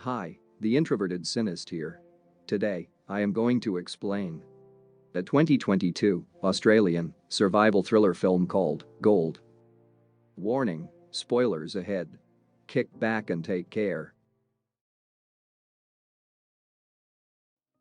Hi, the introverted cynist here. Today, I am going to explain a 2022 Australian survival thriller film called Gold. Warning, spoilers ahead. Kick back and take care.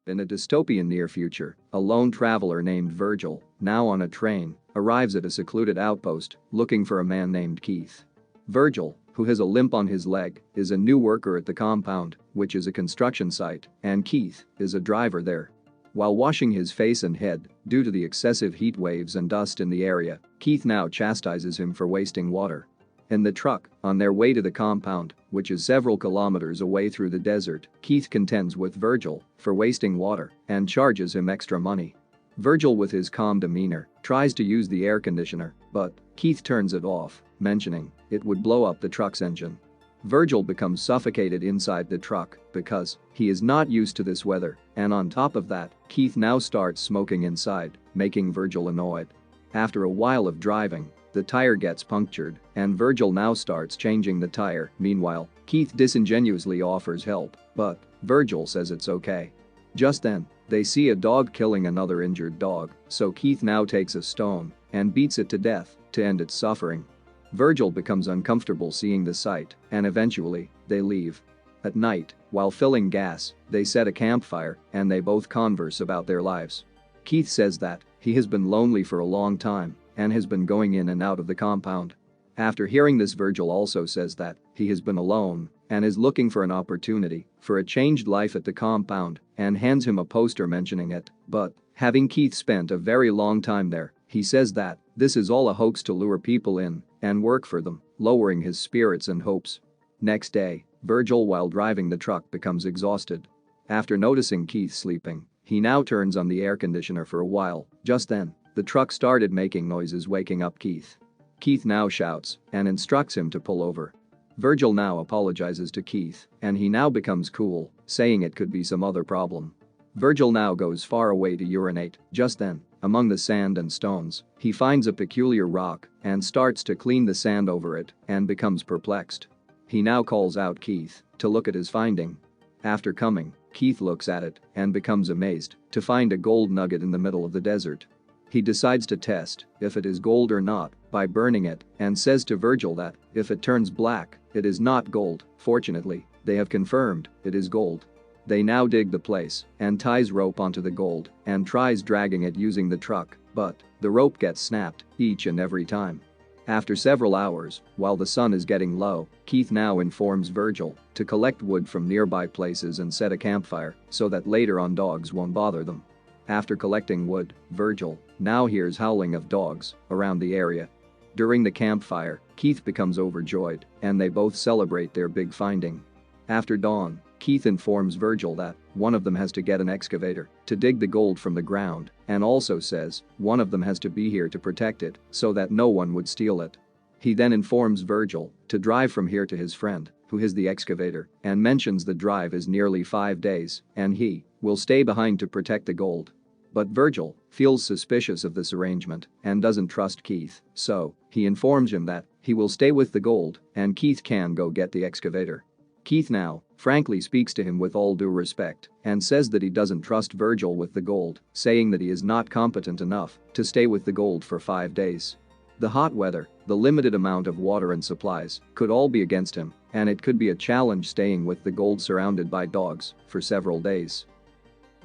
In a dystopian near future, a lone traveler named Virgil, now on a train, arrives at a secluded outpost looking for a man named Keith. Virgil, who has a limp on his leg, is a new worker at the compound, which is a construction site, and Keith is a driver there. While washing his face and head, due to the excessive heat waves and dust in the area, Keith now chastises him for wasting water. In the truck, on their way to the compound, which is several kilometers away through the desert, Keith contends with Virgil for wasting water and charges him extra money. Virgil, with his calm demeanor, tries to use the air conditioner, but Keith turns it off, mentioning it would blow up the truck's engine. Virgil becomes suffocated inside the truck because he is not used to this weather, and on top of that, Keith now starts smoking inside, making Virgil annoyed. After a while of driving, the tire gets punctured, and Virgil now starts changing the tire. Meanwhile, Keith disingenuously offers help, but Virgil says it's okay. Just then, they see a dog killing another injured dog, so Keith now takes a stone and beats it to death to end its suffering. Virgil becomes uncomfortable seeing the sight, and eventually, they leave. At night, while filling gas, they set a campfire and they both converse about their lives. Keith says that he has been lonely for a long time and has been going in and out of the compound. After hearing this, Virgil also says that he has been alone and is looking for an opportunity for a changed life at the compound and hands him a poster mentioning it, but having Keith spent a very long time there, he says that this is all a hoax to lure people in and work for them, lowering his spirits and hopes. Next day, Virgil, while driving the truck, becomes exhausted. After noticing Keith sleeping, he now turns on the air conditioner for a while. Just then, the truck started making noises, waking up Keith. Keith now shouts and instructs him to pull over. Virgil now apologizes to Keith, and he now becomes cool, saying it could be some other problem. Virgil now goes far away to urinate. Just then, among the sand and stones, he finds a peculiar rock and starts to clean the sand over it and becomes perplexed. He now calls out Keith to look at his finding. After coming, Keith looks at it and becomes amazed to find a gold nugget in the middle of the desert. He decides to test if it is gold or not by burning it and says to Virgil that if it turns black, it is not gold. Fortunately, they have confirmed it is gold. They now dig the place and ties rope onto the gold and tries dragging it using the truck, but the rope gets snapped each and every time. After several hours, while the sun is getting low, Keith now informs Virgil to collect wood from nearby places and set a campfire so that later on dogs won't bother them. After collecting wood, Virgil now hears howling of dogs around the area. During the campfire, Keith becomes overjoyed and they both celebrate their big finding. After dawn, Keith informs Virgil that one of them has to get an excavator to dig the gold from the ground and also says one of them has to be here to protect it so that no one would steal it. He then informs Virgil to drive from here to his friend, who has the excavator, and mentions the drive is nearly 5 days and he will stay behind to protect the gold. But Virgil feels suspicious of this arrangement and doesn't trust Keith, so he informs him that he will stay with the gold and Keith can go get the excavator. Keith now frankly speaks to him with all due respect and says that he doesn't trust Virgil with the gold, saying that he is not competent enough to stay with the gold for 5 days. The hot weather, the limited amount of water and supplies could all be against him, and it could be a challenge staying with the gold surrounded by dogs for several days.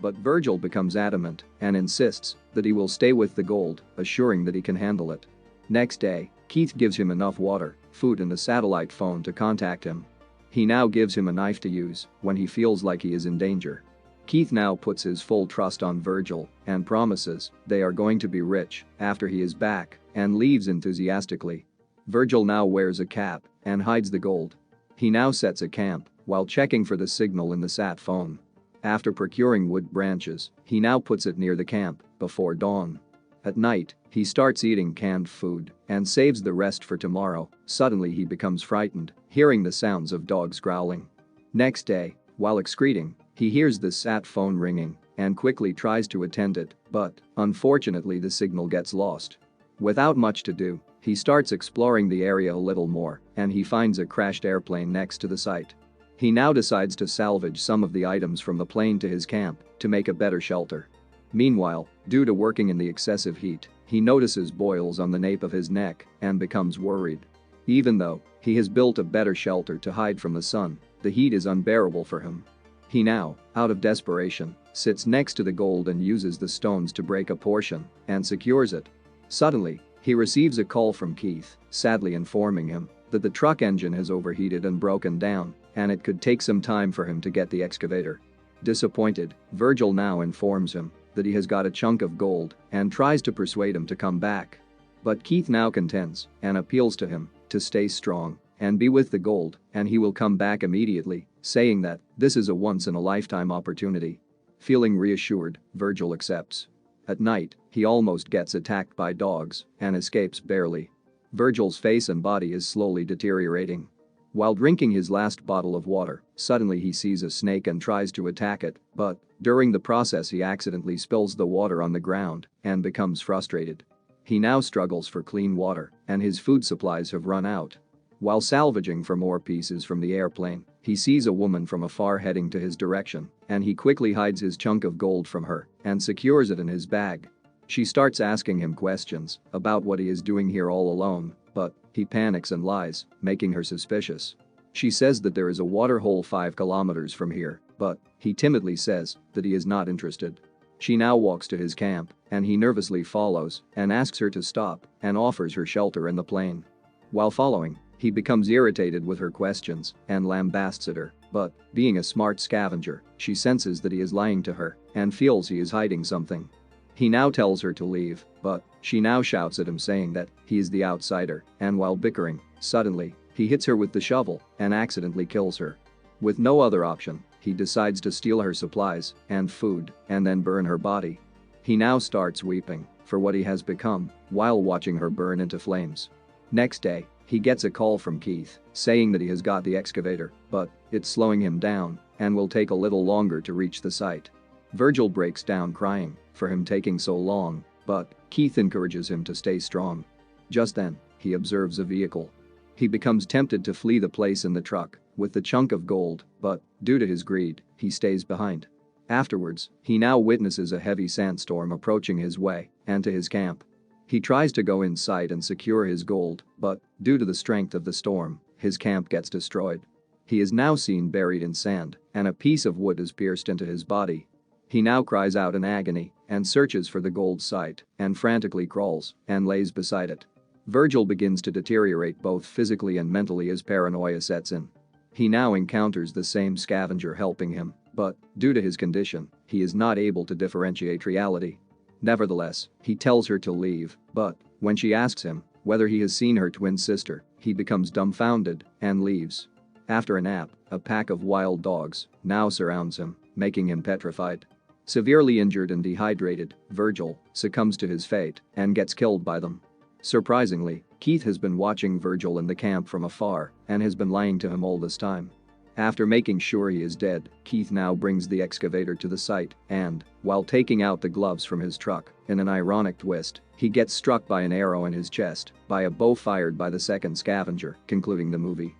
But Virgil becomes adamant and insists that he will stay with the gold, assuring that he can handle it. Next day, Keith gives him enough water, food and a satellite phone to contact him. He now gives him a knife to use when he feels like he is in danger. Keith now puts his full trust on Virgil and promises they are going to be rich after he is back and leaves enthusiastically. Virgil now wears a cap and hides the gold. He now sets a camp while checking for the signal in the sat phone. After procuring wood branches, he now puts it near the camp before dawn. At night, he starts eating canned food and saves the rest for tomorrow. Suddenly he becomes frightened, hearing the sounds of dogs growling. Next day, while excreting, he hears the sat phone ringing and quickly tries to attend it, but unfortunately the signal gets lost. Without much to do, he starts exploring the area a little more and he finds a crashed airplane next to the site. He now decides to salvage some of the items from the plane to his camp to make a better shelter. Meanwhile, due to working in the excessive heat, he notices boils on the nape of his neck and becomes worried. Even though he has built a better shelter to hide from the sun, the heat is unbearable for him. He now, out of desperation, sits next to the gold and uses the stones to break a portion and secures it. Suddenly, he receives a call from Keith, sadly informing him that the truck engine has overheated and broken down, and it could take some time for him to get the excavator. Disappointed, Virgil now informs him that he has got a chunk of gold and tries to persuade him to come back. But Keith now contends and appeals to him to stay strong and be with the gold, and he will come back immediately, saying that this is a once-in-a-lifetime opportunity. Feeling reassured, Virgil accepts. At night, he almost gets attacked by dogs and escapes barely. Virgil's face and body is slowly deteriorating. While drinking his last bottle of water, suddenly he sees a snake and tries to attack it, but during the process he accidentally spills the water on the ground and becomes frustrated. He now struggles for clean water, and his food supplies have run out. While salvaging for more pieces from the airplane, he sees a woman from afar heading to his direction, and he quickly hides his chunk of gold from her and secures it in his bag. She starts asking him questions about what he is doing here all alone, but he panics and lies, making her suspicious. She says that there is a water hole 5 kilometers from here, but he timidly says that he is not interested. She now walks to his camp, and he nervously follows and asks her to stop and offers her shelter in the plane. While following, he becomes irritated with her questions and lambasts at her, but being a smart scavenger, she senses that he is lying to her and feels he is hiding something. He now tells her to leave, but she now shouts at him saying that he is the outsider, and while bickering, suddenly, he hits her with the shovel and accidentally kills her. With no other option, he decides to steal her supplies and food and then burn her body. He now starts weeping for what he has become while watching her burn into flames. Next day, he gets a call from Keith saying that he has got the excavator, but it's slowing him down and will take a little longer to reach the site. Virgil breaks down crying for him taking so long, but Keith encourages him to stay strong. Just then, he observes a vehicle. He becomes tempted to flee the place in the truck with the chunk of gold, but due to his greed, he stays behind. Afterwards, he now witnesses a heavy sandstorm approaching his way and to his camp. He tries to go inside and secure his gold, but due to the strength of the storm, his camp gets destroyed. He is now seen buried in sand, and a piece of wood is pierced into his body. He now cries out in agony and searches for the gold site and frantically crawls and lays beside it. Virgil begins to deteriorate both physically and mentally as paranoia sets in. He now encounters the same scavenger helping him, but due to his condition, he is not able to differentiate reality. Nevertheless, he tells her to leave, but when she asks him whether he has seen her twin sister, he becomes dumbfounded and leaves. After a nap, a pack of wild dogs now surrounds him, making him petrified. Severely injured and dehydrated, Virgil succumbs to his fate and gets killed by them. Surprisingly, Keith has been watching Virgil in the camp from afar and has been lying to him all this time. After making sure he is dead, Keith now brings the excavator to the site and, while taking out the gloves from his truck, in an ironic twist, he gets struck by an arrow in his chest by a bow fired by the second scavenger, concluding the movie.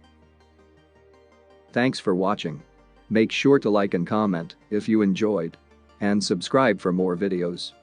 Thanks for watching. Make sure to like and comment if you enjoyed, and subscribe for more videos.